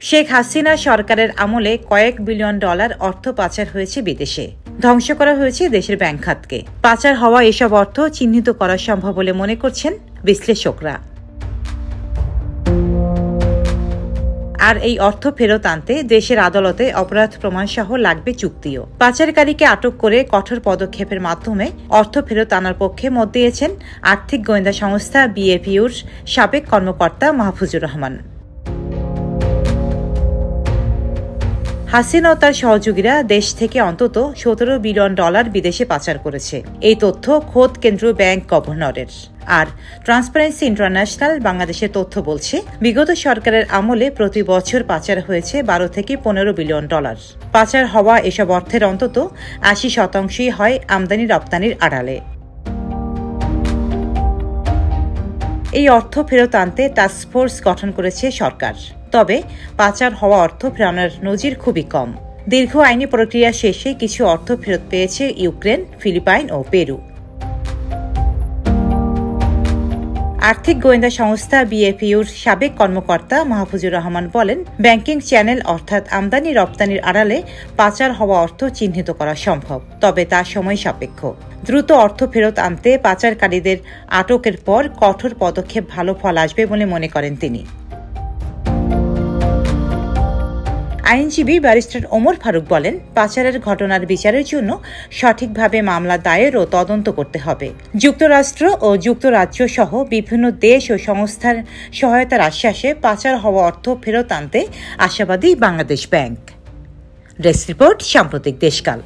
শেখ হাসিনা সরকারের আমলে কয়েক বিলিয়ন ডলার অর্থ পাচার হয়েছে বিদেশে। ধ্বংস করা হয়েছে দেশের ব্যাংক খাতকে। পাচার হওয়া এসব অর্থ চিহ্নিত করা সম্ভব বলে মনে করছেন বিশ্লেষকরা। আর এই অর্থ ফেরত আনতে দেশের আদালতে অপরাধ প্রমাণ সহ লাগবে চুক্তিও। পাচারকারীকে আটক করে কঠোর পদক্ষেপের মাধ্যমে অর্থ ফেরত আনার পক্ষে মত দিয়েছেন আর্থিক গোয়েন্দা সংস্থা বিএপিইউর সাবেক কর্মকর্তা মাহফুজুর রহমান। হাসিনা ও তার সহযোগীরা দেশ থেকে অন্তত 17 বিলিয়ন ডলার বিদেশে পাচার করেছে। এই তথ্য খোদ কেন্দ্রীয় ব্যাংক গভর্নরের। আর ট্রান্সপারেন্সি ইন্টারন্যাশনাল বাংলাদেশের তথ্য বলছে, বিগত সরকারের আমলে প্রতি বছর পাচার হয়েছে 12 থেকে 15 বিলিয়ন ডলার। পাচার হওয়া এসব অর্থের অন্তত 80% হয় আমদানি রপ্তানির আড়ালে। এই অর্থ ফেরত আনতে টাস্কফোর্স গঠন করেছে সরকার। তবে পাচার হওয়া অর্থ ফেরানোর নজির খুবই কম। দীর্ঘ আইনি প্রক্রিয়া শেষে কিছু অর্থ ফেরত পেয়েছে ইউক্রেন, ফিলিপাইন ও পেরু। আর্থিক গোয়েন্দা সংস্থা বিএপিইউর সাবেক কর্মকর্তা মাহফুজুর রহমান বলেন, ব্যাংকিং চ্যানেল অর্থাৎ আমদানি রপ্তানির আড়ালে পাচার হওয়া অর্থ চিহ্নিত করা সম্ভব, তবে তা সময় সাপেক্ষ। দ্রুত অর্থ ফেরত আনতে পাচারকারীদের আটকের পর কঠোর পদক্ষেপ ভালো ফল আসবে বলে মনে করেন তিনি। আইনজীবী ব্যারিস্টার ওমর ফারুক বলেন, পাচারের ঘটনার বিচারের জন্য সঠিকভাবে মামলা দায়ের ও তদন্ত করতে হবে। যুক্তরাষ্ট্র ও যুক্তরাজ্য সহ বিভিন্ন দেশ ও সংস্থার সহায়তার আশ্বাসে পাচার হওয়া অর্থ ফেরত আনতে আশাবাদী বাংলাদেশ ব্যাংক। ডেস্ক রিপোর্ট, সাম্প্রতিক দেশকাল।